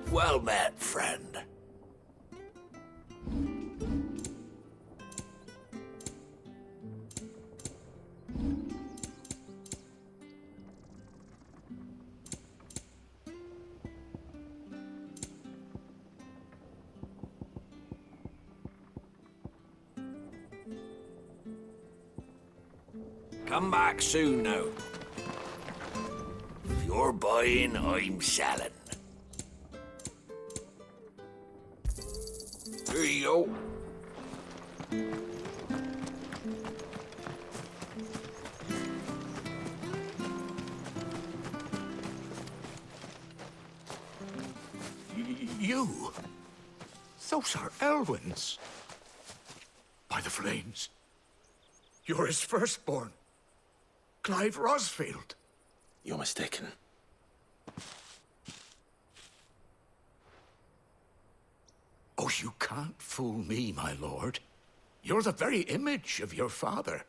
Well met, friend. Come back soon now. If you're buying, I'm selling. Here you go. You? Those are Elwyn's. By the flames. You're his firstborn. Clive Rosfield. You're mistaken. Oh, you can't fool me, my lord. You're the very image of your father.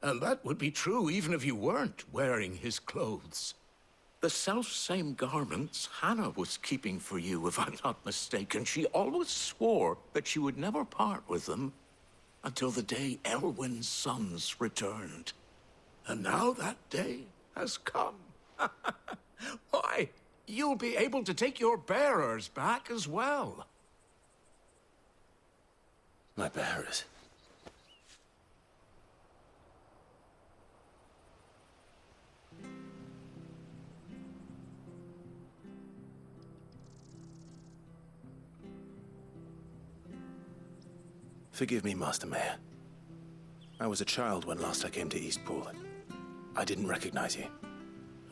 And that would be true even if you weren't wearing his clothes. The self-same garments Hannah was keeping for you, if I'm not mistaken. She always swore that she would never part with them until the day Elwyn's sons returned. And now that day has come. Why, you'll be able to take your bearers back as well. My bearers. Forgive me, Master Mayor. I was a child when last I came to Eastpool. I didn't recognize you.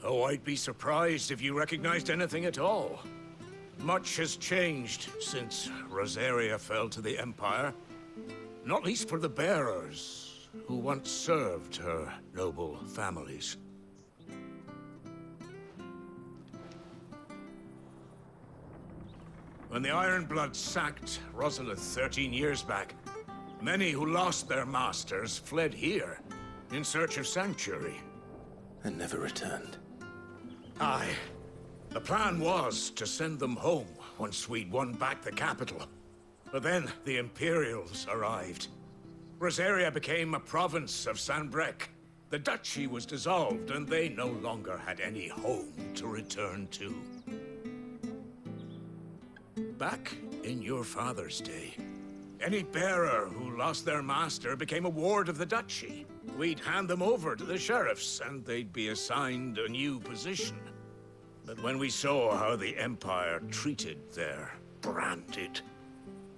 Oh, I'd be surprised if you recognized anything at all. Much has changed since Rosaria fell to the Empire. Not least for the bearers, who once served her noble families. When the Ironbloods sacked Rosalith 13 years back, many who lost their masters fled here, in search of sanctuary. And never returned. Aye. The plan was to send them home once we'd won back the capital. But then the Imperials arrived. Rosaria became a province of Sanbreque. The duchy was dissolved, and they no longer had any home to return to. Back in your father's day, any bearer who lost their master became a ward of the duchy. We'd hand them over to the sheriffs, and they'd be assigned a new position. But when we saw how the Empire treated their branded,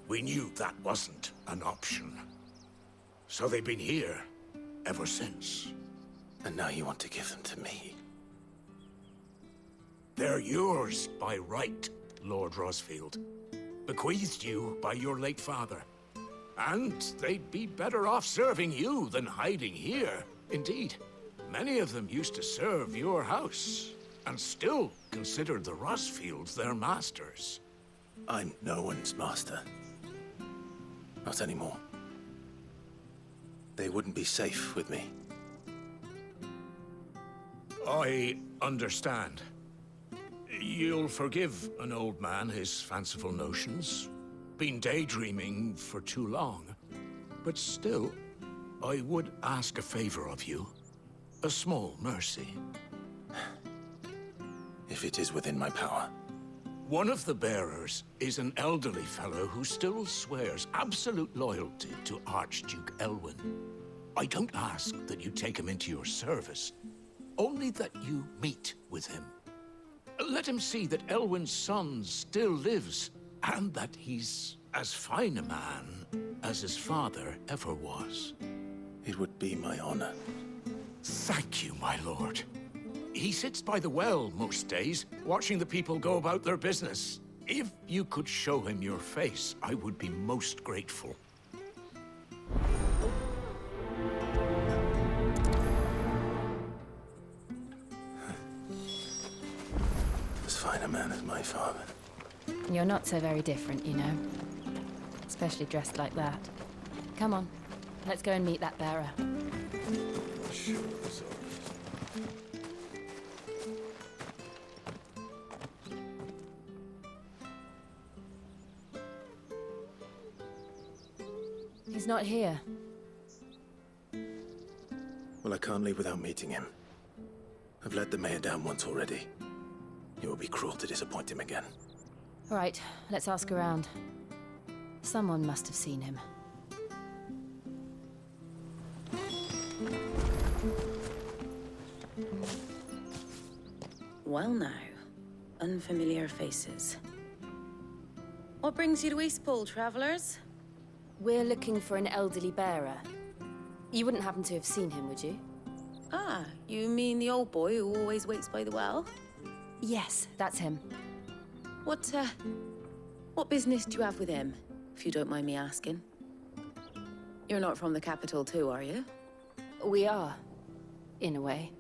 we knew that wasn't an option. So they've been here ever since. And now you want to give them to me? They're yours by right, Lord Rosfield. Bequeathed you by your late father. And they'd be better off serving you than hiding here. Indeed, many of them used to serve your house, and still considered the Rosfields their masters. I'm no one's master. Not anymore. They wouldn't be safe with me. I understand. You'll forgive an old man his fanciful notions. Been daydreaming for too long. But still, I would ask a favor of you. A small mercy. If it is within my power. One of the bearers is an elderly fellow who still swears absolute loyalty to Archduke Elwyn. I don't ask that you take him into your service, only that you meet with him. Let him see that Elwyn's son still lives, and that he's as fine a man as his father ever was. It would be my honor. Thank you, my lord. He sits by the well most days, watching the people go about their business. If you could show him your face, I would be most grateful. As fine a man as my father. You're not so very different, you know. Especially dressed like that. Come on, let's go and meet that bearer. He's not here. Well, I can't leave without meeting him. I've let the mayor down once already. It would be cruel to disappoint him again. All right, let's ask around. Someone must have seen him. Well now, unfamiliar faces. What brings you to Eastpool, travelers? We're looking for an elderly bearer. You wouldn't happen to have seen him, would you? Ah, you mean the old boy who always waits by the well? Yes, that's him. What business do you have with him, if you don't mind me asking? You're not from the capital too, are you? We are, in a way.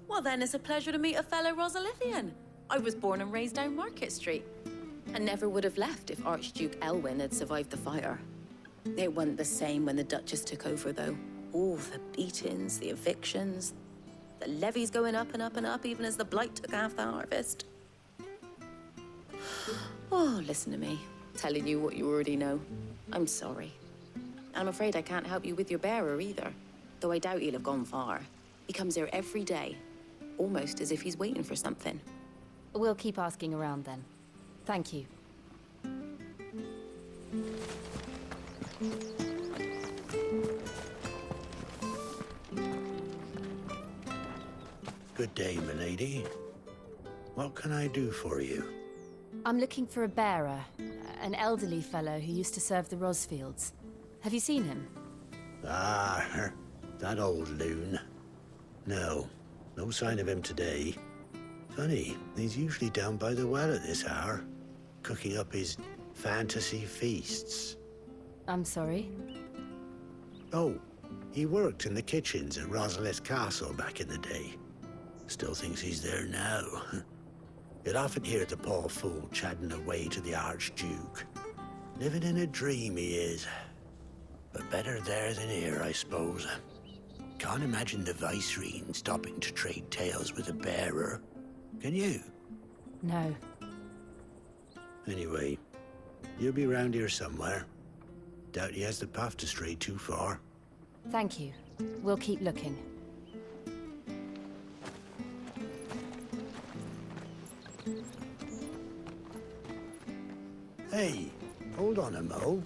Well then, it's a pleasure to meet a fellow Rosalithian. I was born and raised down Market Street. And never would have left if Archduke Elwyn had survived the fire. It wasn't the same when the Duchess took over, though. All the beatings, the evictions, the levies going up and up and up, even as the blight took half the harvest. Oh, listen to me, telling you what you already know. I'm sorry. I'm afraid I can't help you with your bearer either, though I doubt he'll have gone far. He comes here every day, almost as if he's waiting for something. We'll keep asking around then. Thank you. Good day, milady. What can I do for you? I'm looking for a bearer, an elderly fellow who used to serve the Rosfields. Have you seen him? Ah, that old loon. No sign of him today. Funny, he's usually down by the well at this hour, cooking up his fantasy feasts. I'm sorry? Oh, he worked in the kitchens at Rosalith Castle back in the day. Still thinks he's there now. You'd often hear the poor fool chatting away to the Archduke. Living in a dream he is. But better there than here, I suppose. Can't imagine the Vicereine stopping to trade tales with a bearer. Can you? No. Anyway, you'll be round here somewhere. Doubt he has the path to stray too far. Thank you. We'll keep looking. Hey, hold on a mo.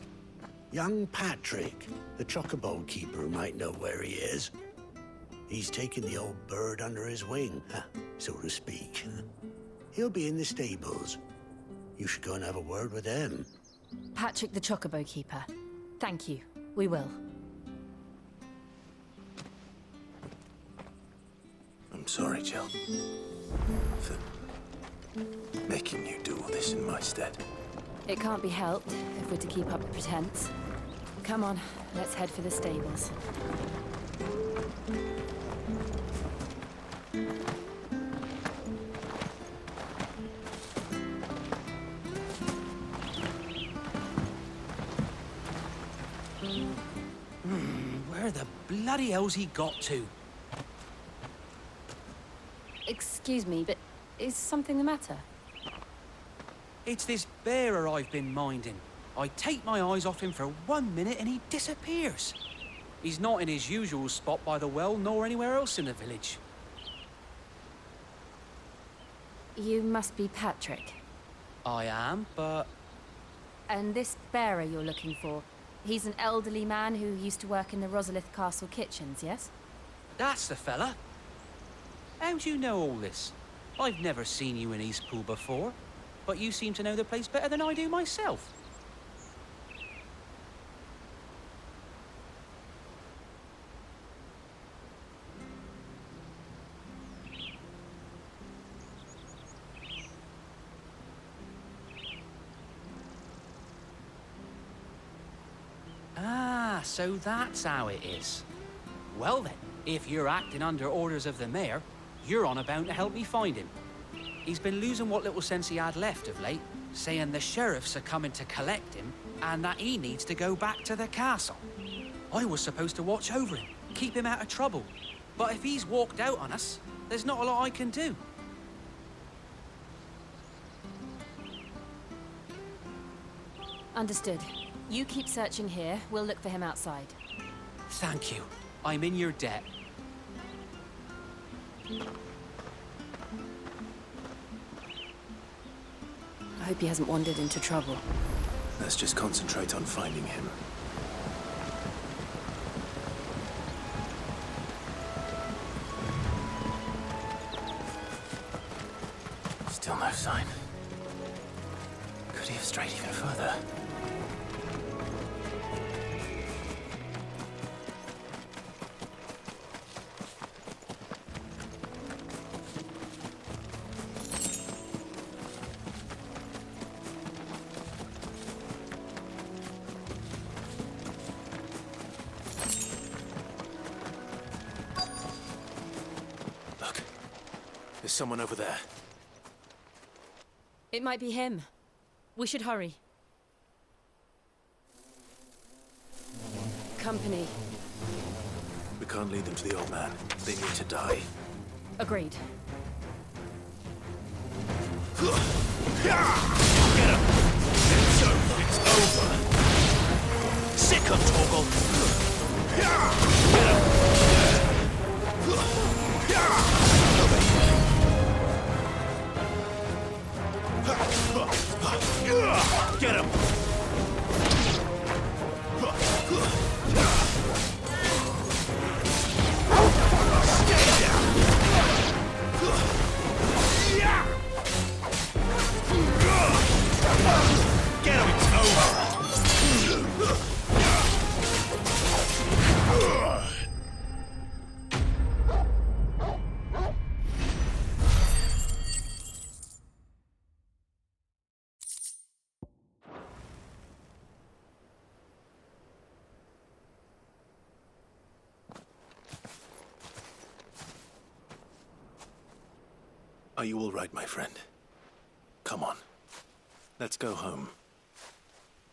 Young Patrick, the chocobo keeper, might know where he is. He's taken the old bird under his wing, so to speak. He'll be in the stables. You should go and have a word with him. Patrick the Chocobo Keeper. Thank you. We will. I'm sorry, Jill, for making you do all this in my stead. It can't be helped if we're to keep up the pretense. Come on, let's head for the stables. Where the bloody hell's he got to? Excuse me, but is something the matter? It's this bearer I've been minding. I take my eyes off him for 1 minute and he disappears. He's not in his usual spot by the well, nor anywhere else in the village. You must be Patrick. I am, but And this bearer you're looking for, he's an elderly man who used to work in the Rosalith Castle kitchens, yes? that's the fella. How do you know all this? I've never seen you in Eastpool before, but you seem to know the place better than I do myself. Ah, so that's how it is. Well then, if you're acting under orders of the mayor, you're on about to help me find him. He's been losing what little sense he had left of late, saying the sheriffs are coming to collect him and that he needs to go back to the castle. I was supposed to watch over him, keep him out of trouble. But if he's walked out on us, there's not a lot I can do. Understood. You keep searching here. We'll look for him outside. Thank you. I'm in your debt. I hope he hasn't wandered into trouble. Let's just concentrate on finding him. Still no sign. Could he have strayed even further? Look, there's someone over there. It might be him. We should hurry. Company. We can't lead them to the old man. They need to die. Agreed. Get him! It's over! Sick of Torgal! Get him! Get him! Stay down! Get him! It's over! Are you all right, my friend? Come on. Let's go home.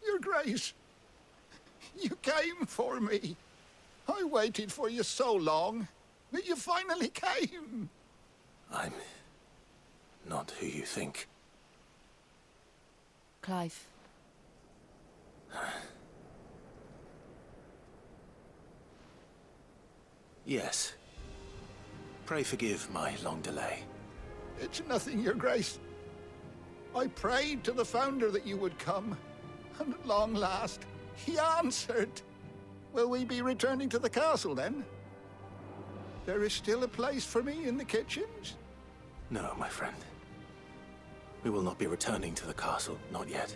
Your Grace, you came for me. I waited for you so long, but you finally came. I'm not who you think. Clive. Yes. Pray forgive my long delay. It's nothing, Your Grace. I prayed to the Founder that you would come, and at long last, he answered. Will we be returning to the castle, then? There is still a place for me in the kitchens? No, my friend. We will not be returning to the castle, not yet.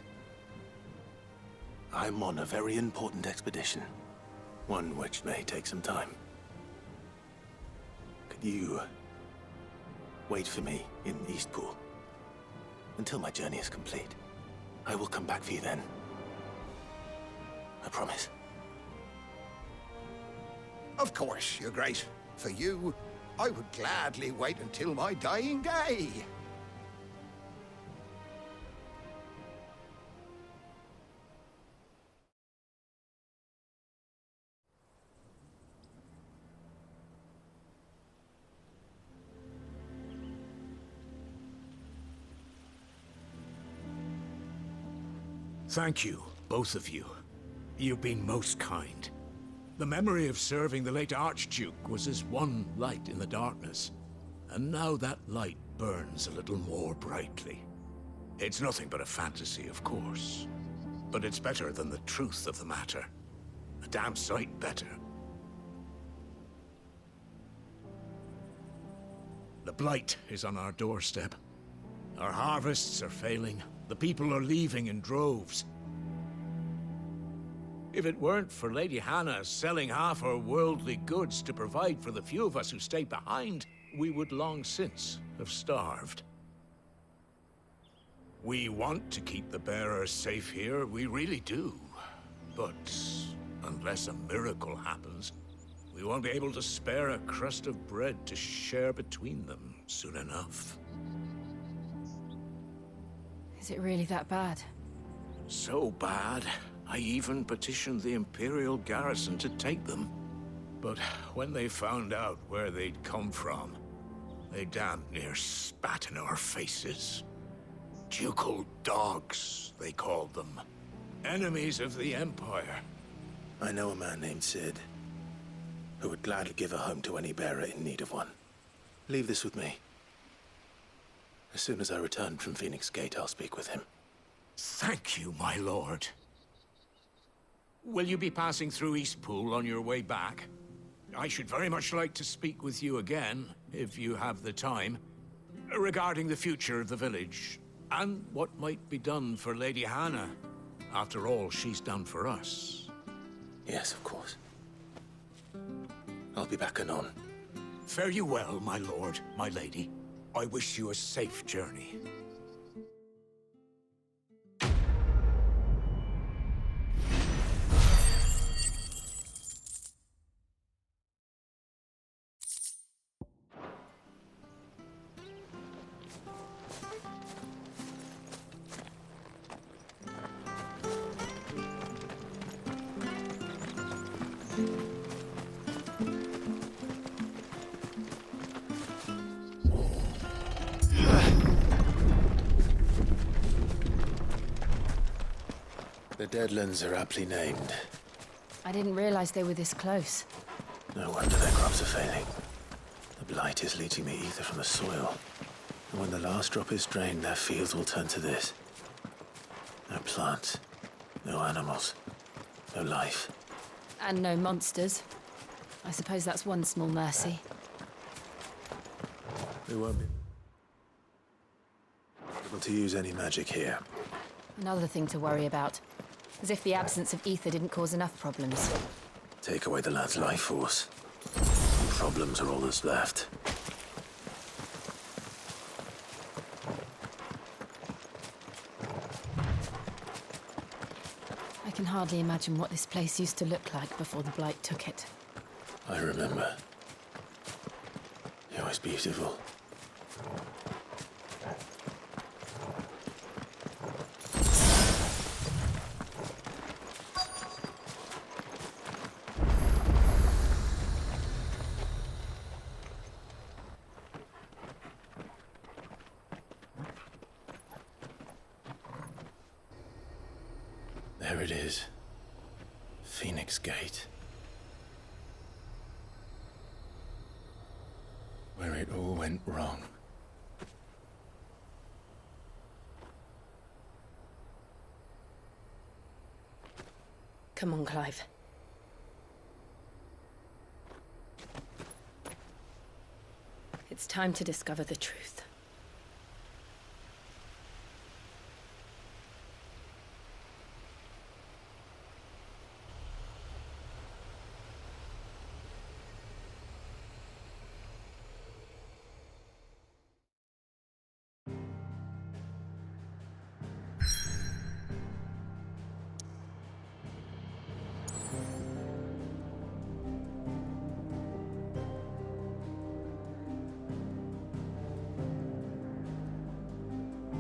I'm on a very important expedition. One which may take some time. Could you wait for me in Eastpool until my journey is complete? I will come back for you then. I promise. Of course, Your Grace. For you, I would gladly wait until my dying day. Thank you, both of you. You've been most kind. The memory of serving the late Archduke was as one light in the darkness, and now that light burns a little more brightly. It's nothing but a fantasy, of course, but it's better than the truth of the matter. A damn sight better. The blight is on our doorstep. Our harvests are failing. The people are leaving in droves. If it weren't for Lady Hannah selling half her worldly goods to provide for the few of us who stay behind, we would long since have starved. We want to keep the bearers safe here, we really do. But unless a miracle happens, we won't be able to spare a crust of bread to share between them soon enough. Is it really that bad? So bad, I even petitioned the Imperial garrison to take them. But when they found out where they'd come from, they damn near spat in our faces. Ducal dogs, they called them. Enemies of the Empire. I know a man named Sid, who would gladly give a home to any bearer in need of one. Leave this with me. As soon as I return from Phoenix Gate, I'll speak with him. Thank you, my lord. Will you be passing through Eastpool on your way back? I should very much like to speak with you again, if you have the time, regarding the future of the village, and what might be done for Lady Hannah, after all she's done for us. Yes, of course. I'll be back anon. Fare you well, my lord, my lady. I wish you a safe journey. The Deadlands are aptly named. I didn't realize they were this close. No wonder their crops are failing. The blight is leaching the ether from the soil. And when the last drop is drained, their fields will turn to this. No plants, no animals, no life. And no monsters. I suppose that's one small mercy. We won't be able to use any magic here. Another thing to worry about. As if the absence of ether didn't cause enough problems. Take away the lad's life force. Problems are all that's left. I can hardly imagine what this place used to look like before the Blight took it. I remember. It was beautiful. There it is. Phoenix Gate. Where it all went wrong. Come on, Clive. It's time to discover the truth.